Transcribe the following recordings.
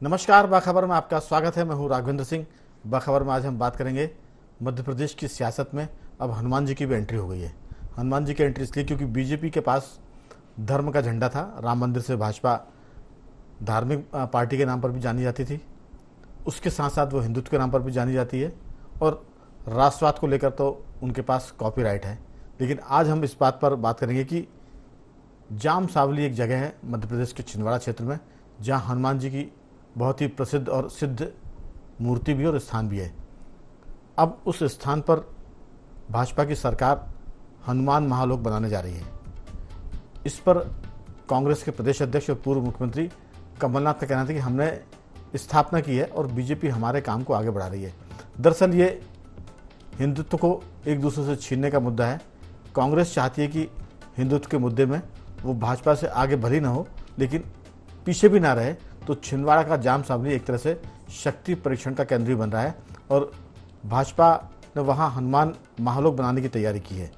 नमस्कार, बाखबर में आपका स्वागत है। मैं हूं राघवेंद्र सिंह। बाखबर में आज हम बात करेंगे मध्य प्रदेश की सियासत में अब हनुमान जी की भी एंट्री हो गई है। हनुमान जी की एंट्री इसलिए क्योंकि बीजेपी के पास धर्म का झंडा था। राम मंदिर से भाजपा धार्मिक पार्टी के नाम पर भी जानी जाती थी, उसके साथ साथ वो हिंदुत्व के नाम पर भी जानी जाती है और राष्ट्रवाद को लेकर तो उनके पास कॉपीराइट है। लेकिन आज हम इस बात पर बात करेंगे कि जाम सावली एक जगह है मध्य प्रदेश के छिंदवाड़ा क्षेत्र में, जहाँ हनुमान जी की बहुत ही प्रसिद्ध और सिद्ध मूर्ति भी और स्थान भी है। अब उस स्थान पर भाजपा की सरकार हनुमान महालोक बनाने जा रही है। इस पर कांग्रेस के प्रदेश अध्यक्ष और पूर्व मुख्यमंत्री कमलनाथ का कहना था कि हमने स्थापना की है और बीजेपी हमारे काम को आगे बढ़ा रही है। दरअसल ये हिंदुत्व को एक दूसरे से छीनने का मुद्दा है। कांग्रेस चाहती है कि हिंदुत्व के मुद्दे में वो भाजपा से आगे भली ना हो, लेकिन पीछे भी ना रहे। तो छिंदवाड़ा का जाम सावली एक तरह से शक्ति परीक्षण का केंद्र भी बन रहा है और भाजपा ने वहां हनुमान महालोक बनाने की तैयारी की है।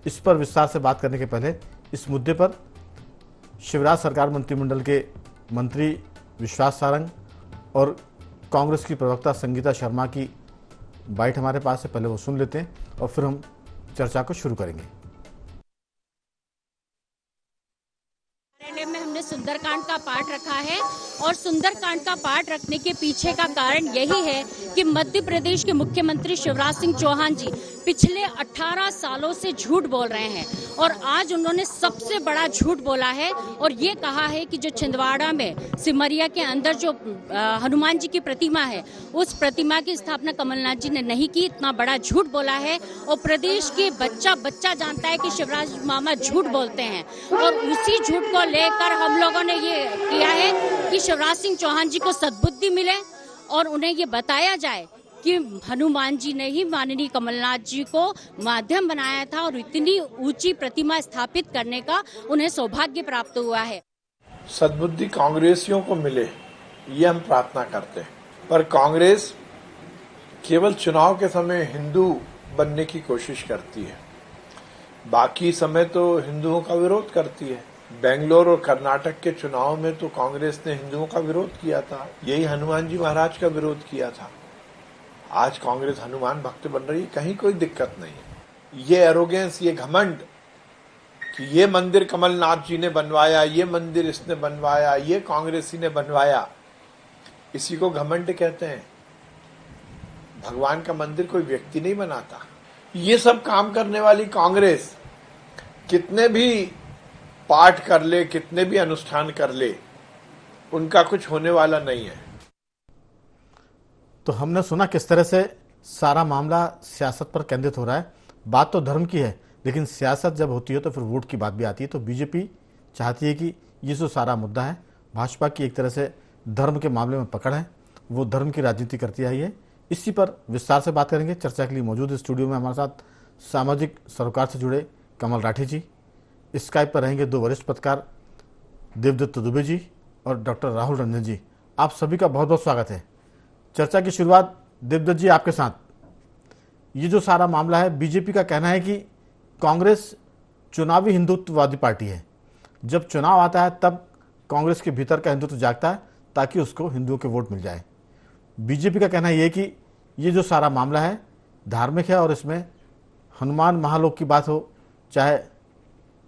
इस पर विस्तार से बात करने के पहले इस मुद्दे पर शिवराज सरकार मंत्रिमंडल के मंत्री विश्वास सारंग और कांग्रेस की प्रवक्ता संगीता शर्मा की बाइट हमारे पास है। पहले वो सुन लेते हैं और फिर हम चर्चा को शुरू करेंगे। में हमने सुंदरकांड का पाठ रखा है और सुंदरकांड का पाठ रखने के पीछे का कारण यही है कि मध्य प्रदेश के मुख्यमंत्री शिवराज सिंह चौहान जी पिछले 18 सालों से झूठ बोल रहे हैं और आज उन्होंने सबसे बड़ा झूठ बोला है और ये कहा है कि जो छिंदवाड़ा में सिमरिया के अंदर जो हनुमान जी की प्रतिमा है, उस प्रतिमा की स्थापना कमलनाथ जी ने नहीं की। इतना बड़ा झूठ बोला है और प्रदेश के बच्चा बच्चा जानता है कि शिवराज मामा झूठ बोलते हैं और उसी झूठ को लेकर हम लोगों ने ये किया है कि शिवराज सिंह चौहान जी को सद्बुद्धि मिले और उन्हें ये बताया जाए कि हनुमान जी ने ही माननीय कमलनाथ जी को माध्यम बनाया था और इतनी ऊंची प्रतिमा स्थापित करने का उन्हें सौभाग्य प्राप्त हुआ है। सद्बुद्धि कांग्रेसियों को मिले, ये हम प्रार्थना करते हैं। पर कांग्रेस केवल चुनाव के समय हिंदू बनने की कोशिश करती है, बाकी समय तो हिंदुओं का विरोध करती है। बेंगलोर और कर्नाटक के चुनाव में तो कांग्रेस ने हिंदुओं का विरोध किया था, यही हनुमान जी महाराज का विरोध किया था। आज कांग्रेस हनुमान भक्त बन रही है, कहीं कोई दिक्कत नहीं है। ये एरोगेंस, ये घमंड कि ये मंदिर कमलनाथ जी ने बनवाया, ये मंदिर इसने बनवाया, ये कांग्रेसी ने बनवाया, इसी को घमंड कहते हैं। भगवान का मंदिर कोई व्यक्ति नहीं बनाता। ये सब काम करने वाली कांग्रेस कितने भी पाठ कर ले, कितने भी अनुष्ठान कर ले, उनका कुछ होने वाला नहीं है। तो हमने सुना किस तरह से सारा मामला सियासत पर केंद्रित हो रहा है। बात तो धर्म की है, लेकिन सियासत जब होती है तो फिर वोट की बात भी आती है। तो बीजेपी चाहती है कि ये जो सारा मुद्दा है, भाजपा की एक तरह से धर्म के मामले में पकड़ है, वो धर्म की राजनीति करती आई है। इसी पर विस्तार से बात करेंगे। चर्चा के लिए मौजूद स्टूडियो में हमारे साथ सामाजिक सरोकार से जुड़े कमल राठी जी, स्काइप पर रहेंगे दो वरिष्ठ पत्रकार देवदत्त दुबे जी और डॉक्टर राहुल रंजन जी। आप सभी का बहुत बहुत स्वागत है। चर्चा की शुरुआत देवदत्त जी आपके साथ। ये जो सारा मामला है, बीजेपी का कहना है कि कांग्रेस चुनावी हिंदुत्ववादी पार्टी है। जब चुनाव आता है तब कांग्रेस के भीतर का हिंदुत्व जागता है ताकि उसको हिंदुओं के वोट मिल जाए। बीजेपी का कहना यह है कि ये जो सारा मामला है धार्मिक है और इसमें हनुमान महालोक की बात हो, चाहे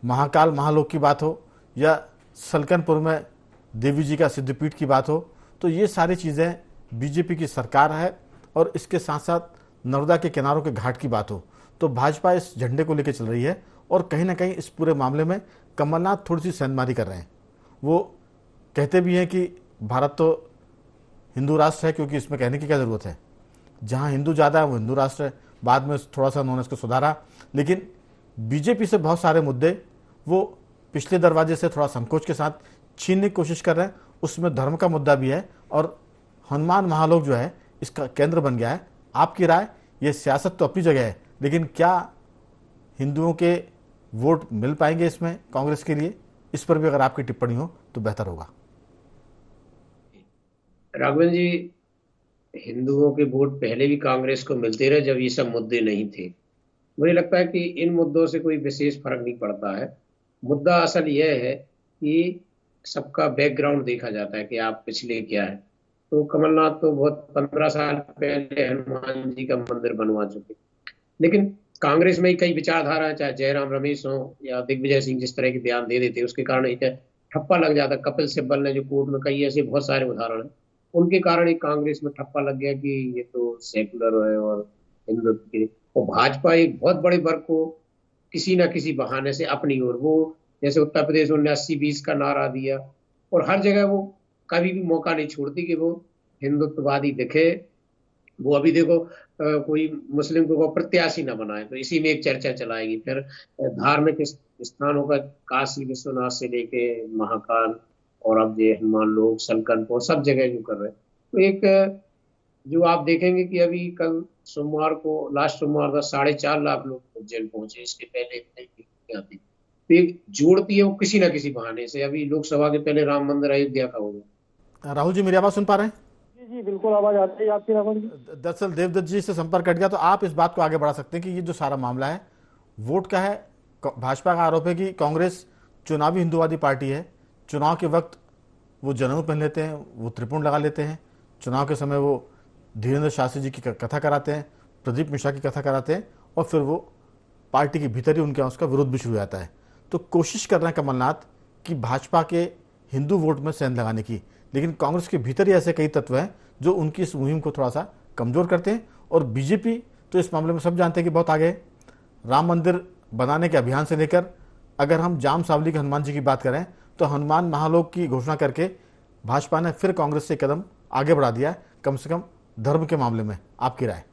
महाकाल महालोक की बात हो या सलकनपुर में देवी जी का सिद्धपीठ की बात हो, तो ये सारी चीज़ें बीजेपी की सरकार है और इसके साथ साथ नर्मदा के किनारों के घाट की बात हो तो भाजपा इस झंडे को लेकर चल रही है। और कहीं ना कहीं इस पूरे मामले में कमलनाथ थोड़ी सी सेंधमारी कर रहे हैं। वो कहते भी हैं कि भारत तो हिंदू राष्ट्र है, क्योंकि इसमें कहने की क्या ज़रूरत है, जहाँ हिंदू ज़्यादा है वो हिंदू राष्ट्र है। बाद में थोड़ा सा उन्होंने इसको सुधारा, लेकिन बीजेपी से बहुत सारे मुद्दे वो पिछले दरवाजे से थोड़ा संकोच के साथ छीनने की कोशिश कर रहे हैं। उसमें धर्म का मुद्दा भी है और हनुमान महालोक जो है इसका केंद्र बन गया है। आपकी राय, ये सियासत तो अपनी जगह है, लेकिन क्या हिंदुओं के वोट मिल पाएंगे इसमें कांग्रेस के लिए? इस पर भी अगर आपकी टिप्पणी हो तो बेहतर होगा। राघवेंद्र जी, हिंदुओं के वोट पहले भी कांग्रेस को मिलते रहे जब ये सब मुद्दे नहीं थे। मुझे लगता है कि इन मुद्दों से कोई विशेष फर्क नहीं पड़ता है। मुद्दा असल यह है कि सबका बैकग्राउंड देखा जाता है कि आप पिछले क्या है। तो कमलनाथ तो बहुत 15 साल पहले हनुमान जी का मंदिर बनवा चुके। लेकिन कांग्रेस में ही कई विचारधारा है, चाहे जयराम रमेश हो या दिग्विजय सिंह जिस तरह के बयान दे देते, उसके कारण एक ठप्पा लग जाता। कपिल सिब्बल ने जो कोर्ट में कई ऐसे बहुत सारे उदाहरण हैं, उनके कारण ही कांग्रेस में ठप्पा लग गया कि ये तो सेकुलर है और हिंदुत्व के। और भाजपा एक बहुत बड़े वर्ग को किसी ना किसी बहाने से अपनी ओर, वो जैसे उत्तर प्रदेश में 80-20 का नारा दिया, और हर जगह वो कभी भी मौका नहीं छोड़ती कि वो हिंदुत्ववादी दिखे। वो अभी देखो कोई मुस्लिम को प्रत्याशी न बनाए तो इसी में एक चर्चा चलाएगी। फिर धार्मिक स्थानों का काशी विश्वनाथ से लेके महाकाल और अब ये हनुमान लोग सलकनपुर सब जगह जो कर रहे हैं, तो एक जो आप देखेंगे कि अभी कल सोमवार को लास्ट सोमवार का 4.5 लाख लोग जेल पहुंचे, इसके पहले इतने आते। तो एक जोड़ती है वो किसी ना किसी बहाने से। अभी लोकसभा के पहले राम मंदिर अयोध्या का हो गया। राहुल जी मेरी आवाज सुन पा रहे हैं? जी बिल्कुल आवाज आती है आपकी राहुल जी। दरअसल देवदत्त जी से संपर्क कट गया, तो आप इस बात को आगे बढ़ा सकते हैं कि ये जो सारा मामला है वोट का है। भाजपा का आरोप है कि कांग्रेस चुनावी हिंदूवादी पार्टी है। चुनाव के वक्त वो जनेऊ पहन लेते हैं, वो त्रिपुंड लगा लेते हैं, चुनाव के समय वो धीरेन्द्र शास्त्री जी की कथा कराते हैं, प्रदीप मिश्रा की कथा कराते हैं, और फिर वो पार्टी के भीतर ही उनके उसका विरोध भी शुरू हो जाता है। तो कोशिश कर रहे हैं कमलनाथ कि भाजपा के हिंदू वोट में सेंध लगाने की, लेकिन कांग्रेस के भीतर ही ऐसे कई तत्व हैं जो उनकी इस मुहिम को थोड़ा सा कमजोर करते हैं। और बीजेपी तो इस मामले में सब जानते हैं कि बहुत आगे है। राम मंदिर बनाने के अभियान से लेकर अगर हम जाम सावली के हनुमान जी की बात करें तो हनुमान महालोक की घोषणा करके भाजपा ने फिर कांग्रेस से कदम आगे बढ़ा दिया, कम से कम धर्म के मामले में। आपकी राय?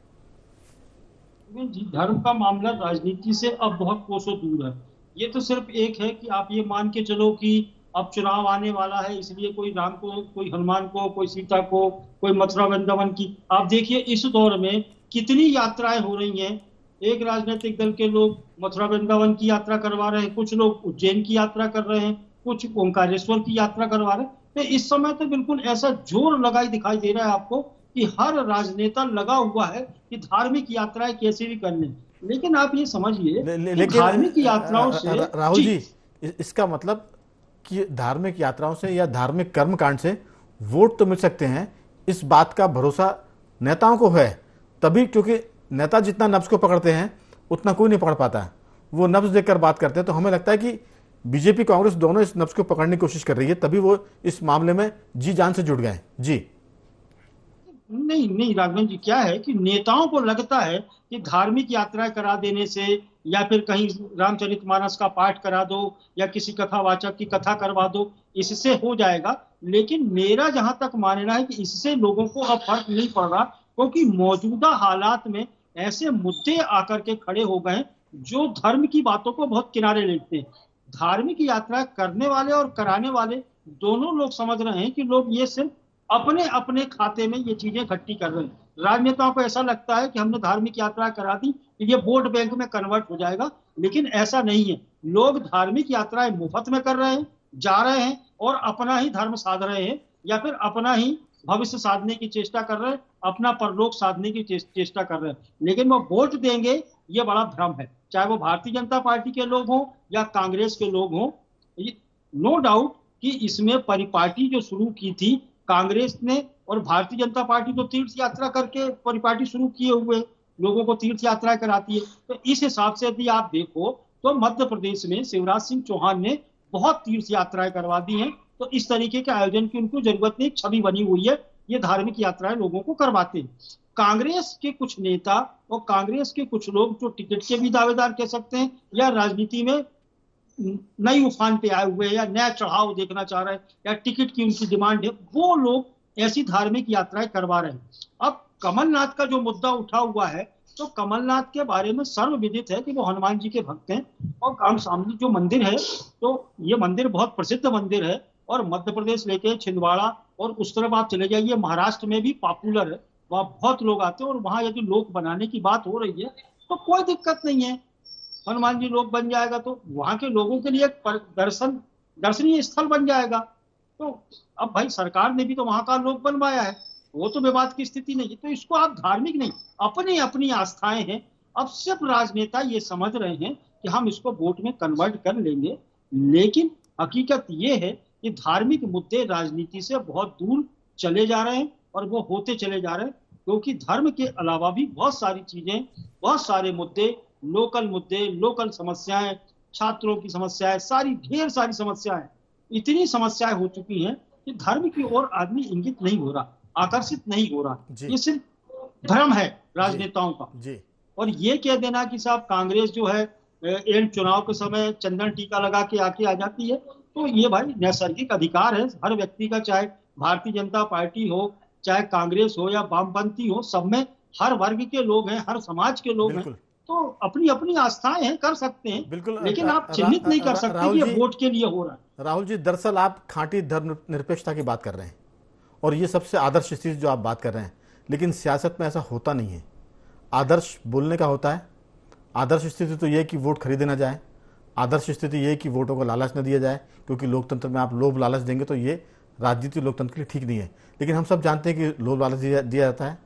जी, धर्म का मामला राजनीति से अब बहुत कोसों दूर है। ये तो सिर्फ एक है कि आप ये मान के चलो कि अब चुनाव आने वाला है, इसलिए कोई राम को, कोई हनुमान को, कोई सीता को, कोई मथुरा वृंदावन की। आप देखिए इस दौर में कितनी यात्राएं हो रही हैं। एक राजनीतिक दल के लोग मथुरा वृंदावन की यात्रा करवा रहे हैं, कुछ लोग उज्जैन की यात्रा कर रहे हैं, कुछ ओंकारेश्वर की यात्रा करवा रहे हैं। तो इस समय तो बिल्कुल ऐसा जोर लगाई दिखाई दे रहा है आपको कि हर राजनेता लगा हुआ है कि धार्मिक यात्राएं कैसे भी कर लें। लेकिन आप ये समझिए धार्मिक यात्राओं से राहुल जी इसका मतलब कि धार्मिक यात्राओं से या धार्मिक कर्मकांड से वोट तो मिल सकते हैं, इस बात का भरोसा नेताओं को है तभी, क्योंकि नेता जितना नब्ज को पकड़ते हैं उतना कोई नहीं पकड़ पाता है। वो नब्ज देखकर बात करते हैं। तो हमें लगता है कि बीजेपी कांग्रेस दोनों इस नब्ज को पकड़ने की कोशिश कर रही है, तभी वो इस मामले में जी जान से जुड़ गए। जी नहीं राघवन जी, क्या है कि नेताओं को लगता है कि धार्मिक यात्राएं करा देने से या फिर कहीं रामचरितमानस का पाठ करा दो या किसी कथावाचक की कथा करवा दो, इससे हो जाएगा। लेकिन मेरा जहां तक मानना है कि इससे लोगों को अब फर्क नहीं पड़ रहा, क्योंकि मौजूदा हालात में ऐसे मुद्दे आकर के खड़े हो गए जो धर्म की बातों को बहुत किनारे लेते हैं। धार्मिक यात्रा करने वाले और कराने वाले दोनों लोग समझ रहे हैं कि लोग ये सिर्फ अपने अपने खाते में ये चीजें इकट्ठी कर रहे हैं। राजनेताओं को ऐसा लगता है कि हमने धार्मिक यात्रा करा दी, ये वोट बैंक में कन्वर्ट हो जाएगा, लेकिन ऐसा नहीं है। लोग धार्मिक यात्राएं मुफ्त में कर रहे हैं, जा रहे हैं और अपना ही धर्म साध रहे हैं या फिर अपना ही भविष्य साधने की चेष्टा कर रहे हैं, अपना परलोक साधने की चेष्टा कर रहे हैं। लेकिन वो वोट देंगे ये बड़ा भ्रम है, चाहे वो भारतीय जनता पार्टी के लोग हों या कांग्रेस के लोग हों। नो डाउट कि इसमें परिपाटी जो शुरू की थी कांग्रेस ने और भारतीय जनता पार्टी तो तीर्थ यात्रा करके परिपाटी शुरू किए हुए लोगों को तीर्थ यात्रा कराती है। तो इस हिसाब से यदि आप देखो तो मध्य प्रदेश में शिवराज सिंह चौहान ने बहुत तीर्थ यात्राएं करवा दी हैं। तो इस तरीके के आयोजन की उनको जरूरत नहीं, छवि बनी हुई है, ये धार्मिक यात्राएं लोगों को करवाते हैं। कांग्रेस के कुछ नेता और कांग्रेस के कुछ लोग जो टिकट के भी दावेदार कह सकते हैं या राजनीति में नई उफान पे आए हुए या नया चढ़ाव देखना चाह रहे हैं या टिकट की उनकी डिमांड है, वो लोग ऐसी धार्मिक यात्राएं करवा रहे हैं। अब कमलनाथ का जो मुद्दा उठा हुआ है तो कमलनाथ के बारे में सर्वविदित है कि वो हनुमान जी के भक्त हैं और कामसामनी जो मंदिर है तो ये मंदिर बहुत प्रसिद्ध मंदिर है और मध्य प्रदेश लेके छिंदवाड़ा और उस तरफ आप चले जाइए महाराष्ट्र में भी पॉपुलर है, वहाँ बहुत लोग आते हैं और वहाँ यदि लोक बनाने की बात हो रही है तो कोई दिक्कत नहीं है। हनुमान जी लोक बन जाएगा तो वहां के लोगों के लिए दर्शनीय स्थल बन जाएगा। तो अब भाई सरकार ने भी तो वहां का लोक बनवाया है, वो तो विवाद की स्थिति नहीं है। तो इसको आप धार्मिक नहीं, अपनी अपनी आस्थाएं हैं। अब सिर्फ राजनेता ये समझ रहे हैं कि हम इसको वोट में कन्वर्ट कर लेंगे, लेकिन हकीकत ये है कि धार्मिक मुद्दे राजनीति से बहुत दूर चले जा रहे हैं और वो होते चले जा रहे हैं, क्योंकि धर्म के अलावा भी बहुत सारी चीजें, बहुत सारे मुद्दे, लोकल समस्याएं, छात्रों की समस्याएं, सारी ढेर सारी समस्याएं, इतनी समस्याएं हो चुकी हैं कि धर्म की ओर आदमी इंगित नहीं हो रहा, आकर्षित नहीं हो रहा। ये सिर्फ भ्रम है राजनेताओं का। जी। और ये कह देना कि साहब कांग्रेस जो है एंड चुनाव के समय चंदन टीका लगा के आके आ जाती है, तो ये भाई नैसर्गिक अधिकार है हर व्यक्ति का, चाहे भारतीय जनता पार्टी हो, चाहे कांग्रेस हो या वामपंथी हो, सब में हर वर्ग के लोग हैं, हर समाज के लोग हैं, तो अपनी अपनी आस्थाएं हैं, कर सकते हैं। बिल्कुल, लेकिन आप चिन्हित नहीं कर सकते कि ये वोट के लिए हो रहा है। राहुल जी, दरअसल आप खांटी धर्मनिरपेक्षता की बात कर रहे हैं और ये सबसे आदर्श स्थिति जो आप बात कर रहे हैं, लेकिन सियासत में ऐसा होता नहीं है। आदर्श बोलने का होता है, आदर्श स्थिति तो ये कि वोट खरीदे ना जाए, आदर्श स्थिति ये कि वोटों को लालच न दिया जाए, क्योंकि लोकतंत्र में आप लोभ लालच देंगे तो ये राजनीति लोकतंत्र के लिए ठीक नहीं है। लेकिन हम सब जानते हैं कि लोभ लालच दिया जाता है,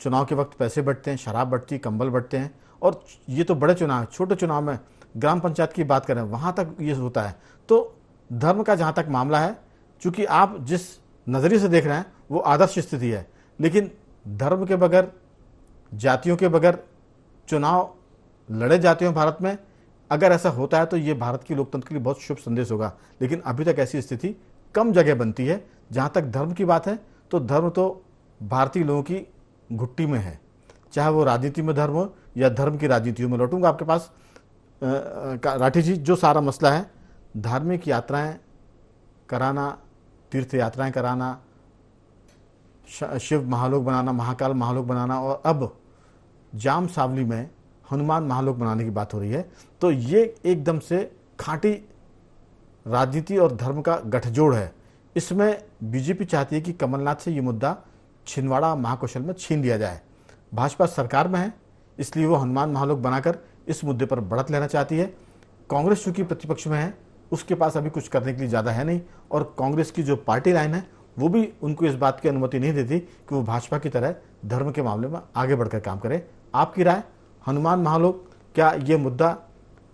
चुनाव के वक्त पैसे बंटते हैं, शराब बंटती है, कंबल बंटते हैं, और ये तो बड़े चुनाव है, छोटे चुनाव में ग्राम पंचायत की बात करें वहाँ तक ये होता है। तो धर्म का जहाँ तक मामला है, चूँकि आप जिस नज़रिए से देख रहे हैं वो आदर्श स्थिति है, लेकिन धर्म के बगैर, जातियों के बगैर चुनाव लड़े जाते हैं भारत में। अगर ऐसा होता है तो ये भारत की लोकतंत्र के लिए बहुत शुभ संदेश होगा, लेकिन अभी तक ऐसी स्थिति कम जगह बनती है। जहाँ तक धर्म की बात है तो धर्म तो भारतीय लोगों की घुट्टी में है, चाहे वो राजनीति में धर्म हो या धर्म की राजनीतियों में। लौटूंगा आपके पास राठी जी, जो सारा मसला है धार्मिक यात्राएं कराना, तीर्थ यात्राएं कराना, शिव महालोक बनाना, महाकाल महालोक बनाना, और अब जाम सावली में हनुमान महालोक बनाने की बात हो रही है, तो ये एकदम से खांटी राजनीति और धर्म का गठजोड़ है। इसमें बीजेपी चाहती है कि कमलनाथ से ये मुद्दा छिंदवाड़ा महाकौशल में छीन लिया जाए। भाजपा सरकार में है, इसलिए वो हनुमान महालोक बनाकर इस मुद्दे पर बढ़त लेना चाहती है। कांग्रेस चूंकि प्रतिपक्ष में है, उसके पास अभी कुछ करने के लिए ज़्यादा है नहीं, और कांग्रेस की जो पार्टी लाइन है वो भी उनको इस बात की अनुमति नहीं देती कि वो भाजपा की तरह धर्म के मामले में आगे बढ़कर काम करे। आपकी राय, हनुमान महालोक, क्या ये मुद्दा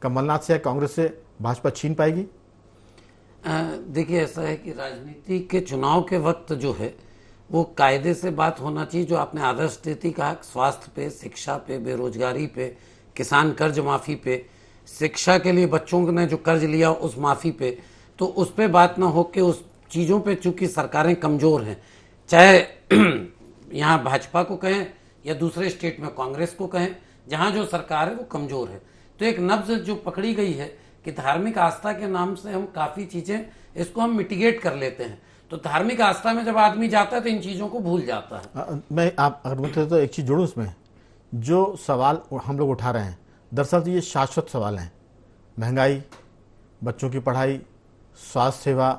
कमलनाथ से या कांग्रेस से भाजपा छीन पाएगी? देखिए, ऐसा है कि राजनीति के चुनाव के वक्त जो है वो कायदे से बात होना चाहिए। जो आपने आदर्श स्थिति कहा, स्वास्थ्य पे, शिक्षा पे, बेरोजगारी पे, किसान कर्ज माफी पे, शिक्षा के लिए बच्चों ने जो कर्ज लिया उस माफी पे, तो उस पे बात ना हो के उस चीज़ों पे, चूंकि सरकारें कमज़ोर हैं, चाहे यहाँ भाजपा को कहें या दूसरे स्टेट में कांग्रेस को कहें, जहाँ जो सरकार है वो कमज़ोर है, तो एक नब्ज जो पकड़ी गई है कि धार्मिक आस्था के नाम से हम काफ़ी चीज़ें इसको हम मिटिगेट कर लेते हैं। तो धार्मिक आस्था में जब आदमी जाता है तो इन चीज़ों को भूल जाता है। मैं आप अगर बोलते तो एक चीज़ जोड़ूँ उसमें, जो सवाल हम लोग उठा रहे हैं दरअसल ये शाश्वत सवाल हैं। महंगाई, बच्चों की पढ़ाई, स्वास्थ्य सेवा,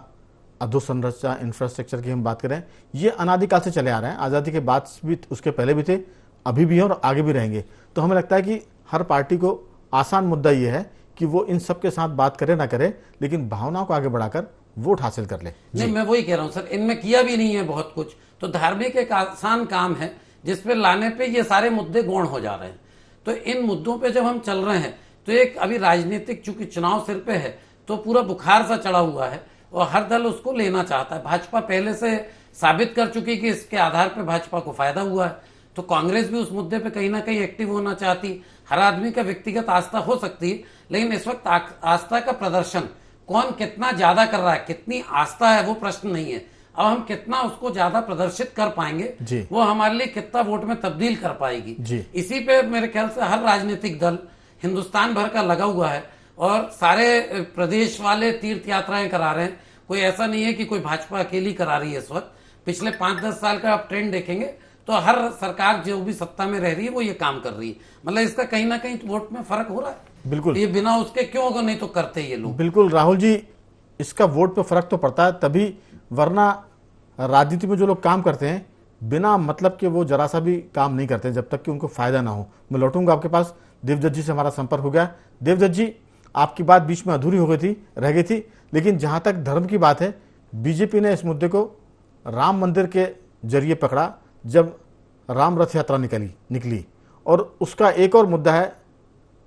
अधोसंरचना, इंफ्रास्ट्रक्चर की हम बात करें, ये अनादिकाल से चले आ रहे हैं। आज़ादी के बाद भी, उसके पहले भी थे, अभी भी हैं और आगे भी रहेंगे। तो हमें लगता है कि हर पार्टी को आसान मुद्दा ये है कि वो इन सब के साथ बात करे ना करे, लेकिन भावनाओं को आगे बढ़ाकर वोट हासिल कर ले। नहीं, मैं वही कह रहा हूँ सर, इनमें किया भी नहीं है बहुत कुछ। तो धार्मिक एक आसान काम है जिसपे लाने पे ये सारे मुद्दे गौण हो जा रहे हैं। तो इन मुद्दों पे जब हम चल रहे हैं तो एक अभी राजनीतिक, चूंकि चुनाव सिर पे है तो पूरा बुखार सा चढ़ा हुआ है और हर दल उसको लेना चाहता है। भाजपा पहले से साबित कर चुकी कि इसके आधार पे भाजपा को फायदा हुआ है, तो कांग्रेस भी उस मुद्दे पे कहीं ना कहीं एक्टिव होना चाहती। हर आदमी का व्यक्तिगत आस्था हो सकती है, लेकिन इस वक्त आस्था का प्रदर्शन कौन कितना ज्यादा कर रहा है, कितनी आस्था है, वो प्रश्न नहीं है। अब हम कितना उसको ज्यादा प्रदर्शित कर पाएंगे वो हमारे लिए कितना वोट में तब्दील कर पाएगी। इसी पे मेरे ख्याल से हर राजनीतिक दल हिंदुस्तान भर का लगा हुआ है और सारे प्रदेश वाले तीर्थ यात्राएं करा रहे हैं। कोई ऐसा नहीं है कि कोई भाजपा अकेली करा रही है इस वक्त। पिछले 5-10 साल का आप ट्रेंड देखेंगे तो हर सरकार जो भी सत्ता में रह रही है वो ये काम कर रही है। मतलब इसका कहीं ना कहीं वोट में फर्क हो रहा है। बिल्कुल, ये बिना उसके क्यों होगा, नहीं तो करते ये लोग। बिल्कुल राहुल जी, इसका वोट पे फर्क तो पड़ता है तभी, वरना राजनीति में जो लोग काम करते हैं बिना मतलब के वो जरा सा भी काम नहीं करते जब तक कि उनको फायदा ना हो। मैं लौटूंगा आपके पास, देवदत्त जी से हमारा संपर्क हो गया। देवदत्त जी, आपकी बात बीच में अधूरी हो गई थी, रह गई थी, लेकिन जहां तक धर्म की बात है, बीजेपी ने इस मुद्दे को राम मंदिर के जरिए पकड़ा जब राम रथ यात्रा निकली, और उसका एक और मुद्दा है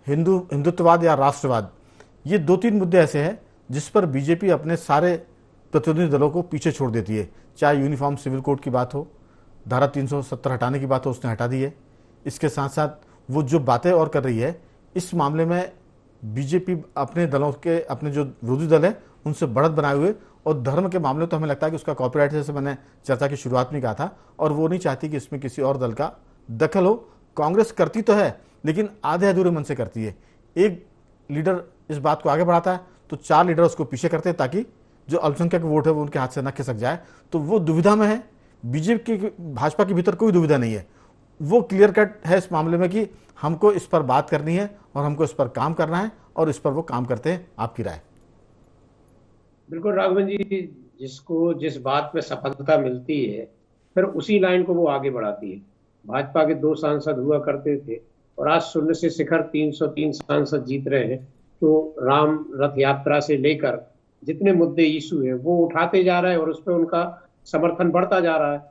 हिंदुत्ववाद या राष्ट्रवाद। ये 2-3 मुद्दे ऐसे हैं जिस पर बीजेपी अपने सारे प्रतिनिधि दलों को पीछे छोड़ देती है, चाहे यूनिफॉर्म सिविल कोड की बात हो, धारा 370 हटाने की बात है उसने हटा दी है। इसके साथ साथ वो जो बातें और कर रही है, इस मामले में बीजेपी अपने दलों के, अपने जो विरोधी दल है उनसे बढ़त बनाए हुए, और धर्म के मामले तो हमें लगता है कि उसका कॉपीराइट, जैसे मैंने चर्चा की शुरुआत में कहा था, और वो नहीं चाहती कि इसमें किसी और दल का दखल हो। कांग्रेस करती तो है लेकिन आधे अधूरे मन से करती है। एक लीडर इस बात को आगे बढ़ाता है तो 4 लीडर उसको पीछे करते हैं ताकि जो अल्पसंख्यक वोट है वो उनके हाथ से न खिसक जाए। तो वो दुविधा में है। बीजेपी की, भाजपा के भीतर कोई दुविधा नहीं है, वो क्लियर कट है इस मामले में कि हमको इस पर बात करनी है और हमको इस पर काम करना है, और इस पर वो काम करते हैं। आपकी राय? बिल्कुल राघवन जी, जिसको जिस बात में सफलता मिलती है फिर उसी लाइन को वो आगे बढ़ाती है। भाजपा के 2 सांसद हुआ करते थे और आज शून्य से शिखर 303 सांसद जीत रहे हैं। तो राम रथ यात्रा से लेकर जितने मुद्दे इशू है वो उठाते जा रहा है और उस पर उनका समर्थन बढ़ता जा रहा है।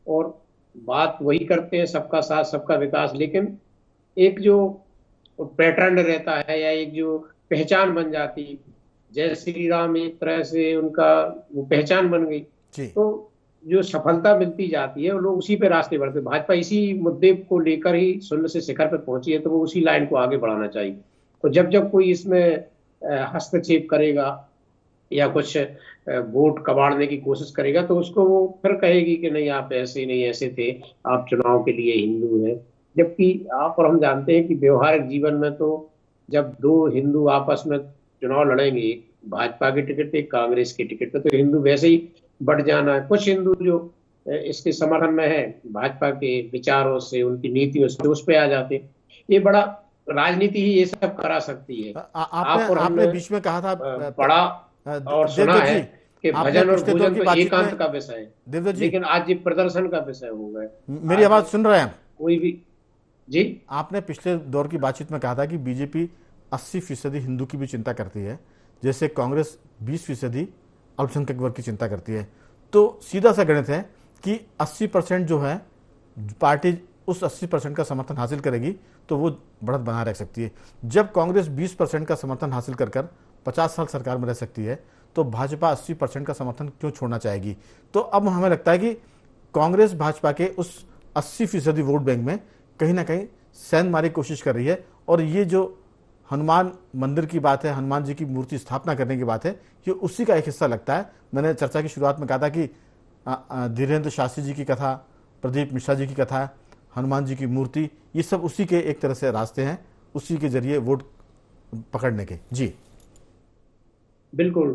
और बात वही करते हैं, सबका साथ सबका विकास, लेकिन एक जो पैटर्न रहता है या एक जो पहचान बन जाती, जय श्री राम एक तरह से उनका वो पहचान बन गई, तो जो सफलता मिलती जाती है वो लोग उसी पे रास्ते बढ़ते। भाजपा इसी मुद्दे को लेकर ही शून्य से शिखर पे पहुंची है, तो वो उसी लाइन को आगे बढ़ाना चाहिए। तो जब जब कोई इसमें हस्तक्षेप करेगा या कुछ वोट कबाड़ने की कोशिश करेगा तो उसको वो फिर कहेगी कि नहीं आप ऐसे नहीं ऐसे थे, आप चुनाव के लिए हिंदू हैं। जबकि आप और हम जानते हैं कि व्यवहारिक जीवन में तो जब 2 हिंदू आपस में चुनाव लड़ेंगे, भाजपा की टिकट पे कांग्रेस की टिकट पे, तो हिंदू वैसे ही बढ़ जाना है। कुछ हिंदू जो इसके समर्थन में है भाजपा के विचारों से, उनकी नीतियों से, उस पे आ जाते। ये बड़ा राजनीति ही ये सब करा सकती है। आपने बीच में कहा था पढ़ा और सुना है कि भजन और भोजन तो एकांत का विषय है, लेकिन आज ये प्रदर्शन का विषय हो गया। मेरी आवाज सुन रहे हैं? कोई भी जी, आपने पिछले दौर की बातचीत में कहा था कि बीजेपी 80% हिंदू की भी चिंता करती है, जैसे कांग्रेस 20% अल्पसंख्यक वर्ग की चिंता करती है। तो सीधा सा गणित है कि 80% जो है पार्टी उस 80% का समर्थन हासिल करेगी तो वो बढ़त बना रह सकती है। जब कांग्रेस 20% का समर्थन हासिल कर 50 साल सरकार में रह सकती है तो भाजपा 80% का समर्थन क्यों छोड़ना चाहेगी? तो अब हमें लगता है कि कांग्रेस भाजपा के उस 80% वोट बैंक में कहीं ना कहीं सेंध मारी कोशिश कर रही है। और ये जो हनुमान मंदिर की बात है, हनुमान जी की मूर्ति स्थापना करने की बात है, ये उसी का एक हिस्सा लगता है। मैंने चर्चा की शुरुआत में कहा था कि धीरेन्द्र शास्त्री जी की कथा, प्रदीप मिश्रा जी की कथा, हनुमान जी की मूर्ति, ये सब उसी के एक तरह से रास्ते हैं, उसी के जरिए वोट पकड़ने के। जी बिल्कुल।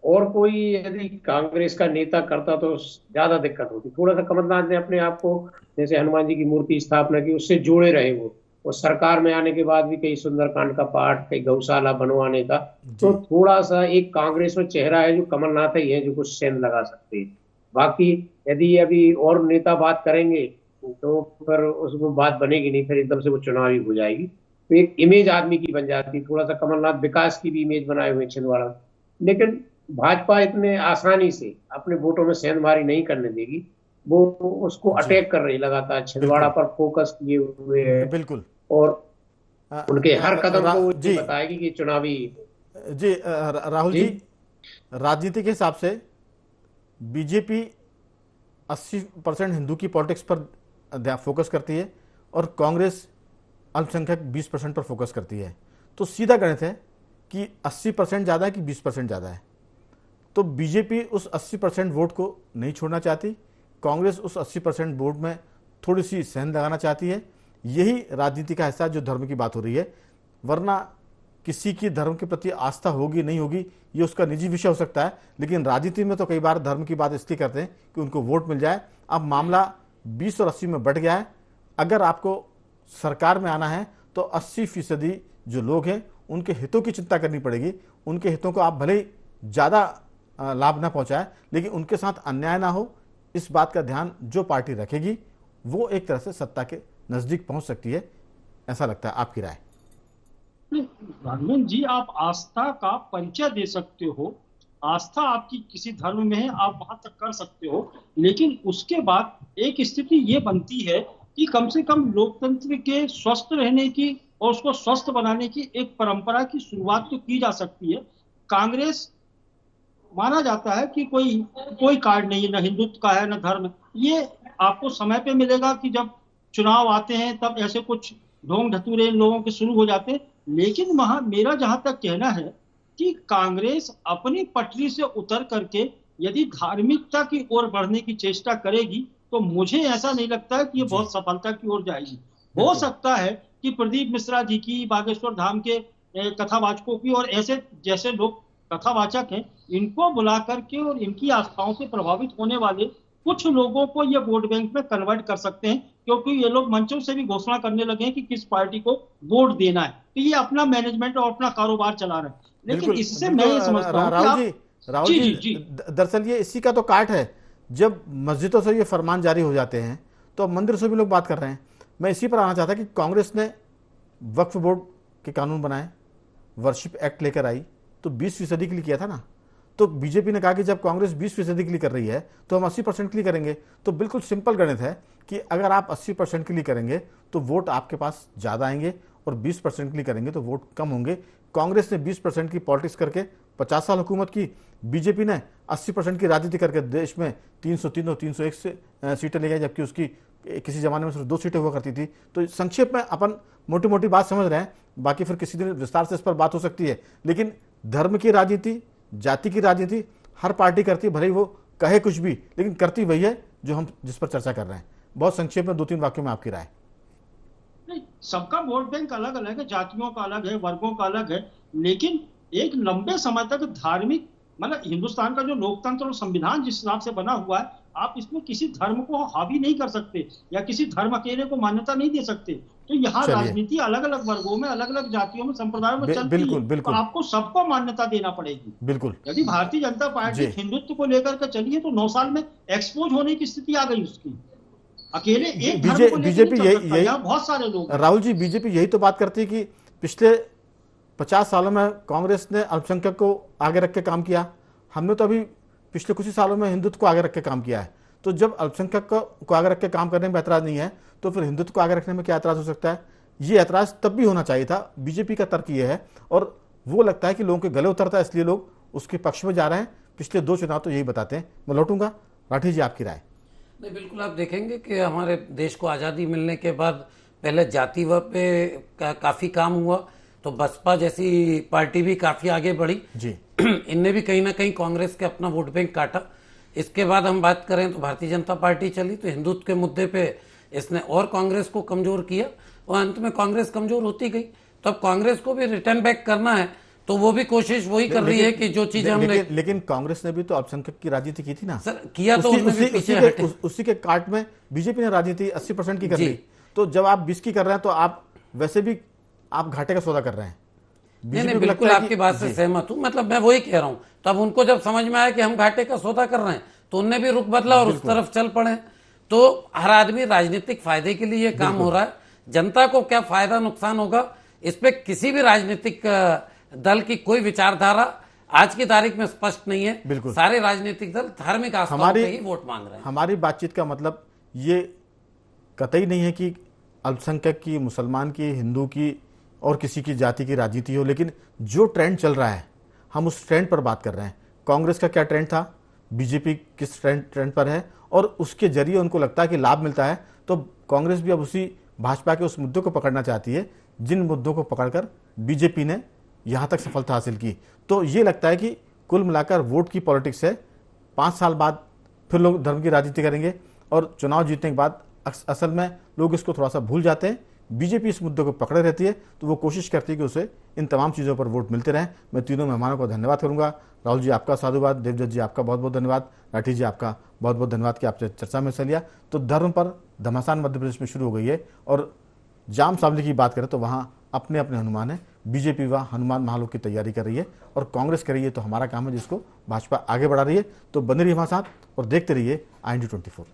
और कोई यदि कांग्रेस का नेता करता तो ज्यादा दिक्कत होती। थोड़ा सा कमलनाथ ने अपने आप को, जैसे हनुमान जी की मूर्ति स्थापना की, उससे जोड़े रहे वो, और सरकार में आने के बाद भी कई सुंदरकांड का पाठ, कई गौशाला बनवाने का, तो थोड़ा सा एक कांग्रेस में चेहरा है जो कमलनाथ ही है जो कुछ सेंध लगा सकते हैं। बाकी यदि अभी और नेता बात करेंगे तो फिर उसको बात बनेगी नहीं, फिर एकदम से वो चुनावी हो जाएगी। तो एक इमेज आदमी की बन जाती है। थोड़ा सा कमलनाथ विकास की भी इमेज बनाए हुए छिंदवाड़ा, लेकिन भाजपा इतने आसानी से अपने वोटों में सेंधमारी नहीं करने देगी। वो उसको अटैक कर रही लगातार, छिंदवाड़ा पर फोकस किए हुए है। बिल्कुल। और उनके हर कदम को वो बताएगी कि चुनावी। जी राहुल जी, राजनीति के हिसाब से बीजेपी 80% हिंदू की पॉलिटिक्स पर फोकस करती है और कांग्रेस अल्पसंख्यक 20% पर फोकस करती है। तो सीधा गणित है कि 80% ज़्यादा है कि 20% ज़्यादा है। तो बीजेपी उस 80% वोट को नहीं छोड़ना चाहती, कांग्रेस उस 80% वोट में थोड़ी सी सेंध लगाना चाहती है। यही राजनीति का हिस्सा जो धर्म की बात हो रही है। वरना किसी की धर्म के प्रति आस्था होगी नहीं होगी ये उसका निजी विषय हो सकता है, लेकिन राजनीति में तो कई बार धर्म की बात इसलिए करते हैं कि उनको वोट मिल जाए। अब मामला 20 और 80 में बढ़ गया है। अगर आपको सरकार में आना है तो 80% जो लोग हैं उनके हितों की चिंता करनी पड़ेगी। उनके हितों को आप भले ही ज़्यादा लाभ ना पहुंचाए, लेकिन उनके साथ अन्याय ना हो, इस बात का ध्यान जो पार्टी रखेगी वो एक तरह से सत्ता के नजदीक पहुंच सकती है, ऐसा लगता है। आपकी राय? राघवन जी, आप आस्था का परिचय दे सकते हो, आस्था आपकी किसी धर्म में है, आप वहां तक कर सकते हो, लेकिन उसके बाद एक स्थिति ये बनती है कि कम से कम लोकतंत्र के स्वस्थ रहने की और उसको स्वस्थ बनाने की एक परंपरा की शुरुआत तो की जा सकती है। कांग्रेस माना जाता है कि कोई कार्ड नहीं है, न हिंदुत्व का है न धर्म। ये आपको समय पे मिलेगा कि जब चुनाव आते हैं तब ऐसे कुछ ढोंग ढतूरे इन लोगों के शुरू हो जाते हैं। लेकिन वहां मेरा जहां तक कहना है कि कांग्रेस अपनी पटरी से उतर करके यदि धार्मिकता की ओर बढ़ने की चेष्टा करेगी तो मुझे ऐसा नहीं लगता है कि ये बहुत सफलता की ओर जाएगी। हो सकता है कि प्रदीप मिश्रा जी की, बागेश्वर धाम के कथावाचकों की और ऐसे जैसे लोग कथावाचक हैं, इनको बुला करके और इनकी आस्थाओं से प्रभावित होने वाले कुछ लोगों को ये वोट बैंक में कन्वर्ट कर सकते हैं, क्योंकि ये लोग मंचों से भी घोषणा करने लगे हैं कि किस पार्टी को वोट देना है। तो ये अपना मैनेजमेंट और अपना कारोबार चला रहे हैं। लेकिन इससे मैं ये समझता हूँ राहुल जी, दरअसल ये इसी का तो काट है। जब मस्जिदों से ये फरमान जारी हो जाते हैं तो मंदिर से भी लोग बात कर रहे हैं। मैं इसी पर आना चाहता कि कांग्रेस ने वक्फ बोर्ड के कानून बनाए, वर्शिप एक्ट लेकर आई, तो 20% के लिए किया था ना। तो बीजेपी ने कहा कि जब कांग्रेस 20% के लिए कर रही है तो हम 80% के लिए करेंगे। तो बिल्कुल सिंपल गणित है कि अगर आप 80% के लिए करेंगे तो वोट आपके पास ज़्यादा आएंगे और 20% के लिए करेंगे तो वोट कम होंगे। कांग्रेस ने 20% की पॉलिटिक्स करके 50 साल हुकूमत की, बीजेपी ने 80% की राजनीति करके देश में 303 और 301 सीटें ले गई, जबकि उसकी किसी जमाने में सिर्फ 2 सीटें हुआ करती थी। तो संक्षेप में अपन मोटी मोटी बात समझ रहे हैं, बाकी फिर किसी दिन विस्तार से इस पर बात हो सकती है। लेकिन धर्म की राजनीति, जाति की राजनीति हर पार्टी करती है, भले ही वो कहे कुछ भी, लेकिन करती वही है जो हम जिस पर चर्चा कर रहे हैं। बहुत संक्षेप में 2-3 वाक्यों में आपकी राय। नहीं, सबका वोट बैंक अलग अलग है, जातियों का अलग है, वर्गों का अलग है, लेकिन एक लंबे समय तक धार्मिक, मतलब हिंदुस्तान का जो लोकतंत्र और संविधान जिस हिसाब से बना हुआ है, आप इसमें किसी धर्म को हावी नहीं कर सकते या किसी धर्म अकेले को मान्यता नहीं दे सकते। तो यहाँ राजनीति अलग अलग वर्गों में, अलग अलग जातियों में, संप्रदायों में चलती है, तो आपको सबको मान्यता देना पड़ेगी। बिल्कुल। यदि भारतीय जनता पार्टी हिंदुत्व को लेकर के चलिए तो 9 साल में एक्सपोज होने की स्थिति आ गई उसकी। अकेले एक धर्म को बीजेपी यही बहुत सारे लोग, राहुल जी, बीजेपी यही तो बात करती है कि पिछले 50 सालों में कांग्रेस ने अल्पसंख्यक को आगे रख के काम किया। हमने तो अभी पिछले कुछ ही सालों में हिंदुत्व को आगे रख के काम किया है। तो जब अल्पसंख्यक को आगे रख के काम करने में ऐतराज नहीं है तो फिर हिंदुत्व को आगे रखने में क्या ऐतराज हो सकता है? ये ऐतराज तब भी होना चाहिए था। बीजेपी का तर्क ये है, और वो लगता है कि लोगों के गले उतरता है, इसलिए लोग उसके पक्ष में जा रहे हैं। पिछले 2 चुनाव तो यही बताते हैं। मैं लौटूंगा, राठी जी आपकी राय। नहीं, बिल्कुल। आप देखेंगे कि हमारे देश को आज़ादी मिलने के बाद पहले जातिवाद पे काफ़ी काम हुआ, तो बसपा जैसी पार्टी भी काफ़ी आगे बढ़ी जी। इनने भी कहीं ना कहीं कांग्रेस के अपना वोट बैंक काटा। इसके बाद हम बात करें तो भारतीय जनता पार्टी चली, तो हिंदुत्व के मुद्दे पे इसने और कांग्रेस को कमजोर किया और अंत में कांग्रेस कमजोर होती गई। तो अब कांग्रेस को भी रिटर्न बैक करना है, तो वो भी कोशिश वही कर रही है कि जो चीजें हमने। लेकिन कांग्रेस ने भी तो अल्पसंख्यक की राजनीति की थी ना सर, किया तो उसी के काट में बीजेपी ने राजनीति 80% की कर ली। तो जब आप 20 की कर रहे हैं तो आप वैसे भी आप घाटे का सौदा कर रहे हैं। नहीं, बिल्कुल आपकी बात से सहमत हूं। मतलब मैं वही कह रहा हूं, तो अब उनको जब समझ में आया कि हम घाटे का सौदा कर रहे हैं तो उनने भी रुख बदला और उस तरफ चल पड़े। तो हर आदमी राजनीतिक फायदे के लिए काम हो रहा है। जनता को क्या फायदा नुकसान होगा, इस पे किसी भी राजनीतिक दल की कोई विचारधारा आज की तारीख में स्पष्ट नहीं है। बिल्कुल। सारे राजनीतिक दल धार्मिक आस्थाओं पे ही वोट मांग रहे हैं। हमारी बातचीत का मतलब ये कतई नहीं है कि अल्पसंख्यक की, मुसलमान की, हिंदू की और किसी की जाति की राजनीति हो, लेकिन जो ट्रेंड चल रहा है हम उस ट्रेंड पर बात कर रहे हैं। कांग्रेस का क्या ट्रेंड था, बीजेपी किस ट्रेंड पर है, और उसके जरिए उनको लगता है कि लाभ मिलता है। तो कांग्रेस भी अब उसी भाजपा के उस मुद्दों को पकड़ना चाहती है जिन मुद्दों को पकड़कर बीजेपी ने यहां तक सफलता हासिल की। तो ये लगता है कि कुल मिलाकर वोट की पॉलिटिक्स है। 5 साल बाद फिर लोग धर्म की राजनीति करेंगे और चुनाव जीतने के बाद असल में लोग इसको थोड़ा सा भूल जाते हैं। बीजेपी इस मुद्दे को पकड़े रहती है, तो वो कोशिश करती है कि उसे इन तमाम चीज़ों पर वोट मिलते रहें। मैं तीनों मेहमानों का धन्यवाद करूंगा। राहुल जी आपका साधुवाद, देवदत्त जी आपका बहुत बहुत धन्यवाद, राठी जी आपका बहुत बहुत धन्यवाद कि आपने चर्चा में हिस्सा लिया। तो धर्म पर घमासान मध्य प्रदेश में शुरू हो गई है, और जाम सावली की बात करें तो वहाँ अपने अपने हनुमान है। बीजेपी वह हनुमान महालोक की तैयारी कर रही है और कांग्रेस कर रही है, तो हमारा काम है जिसको भाजपा आगे बढ़ा रही है। तो बने रहिए हमारे साथ और देखते रहिए IND24।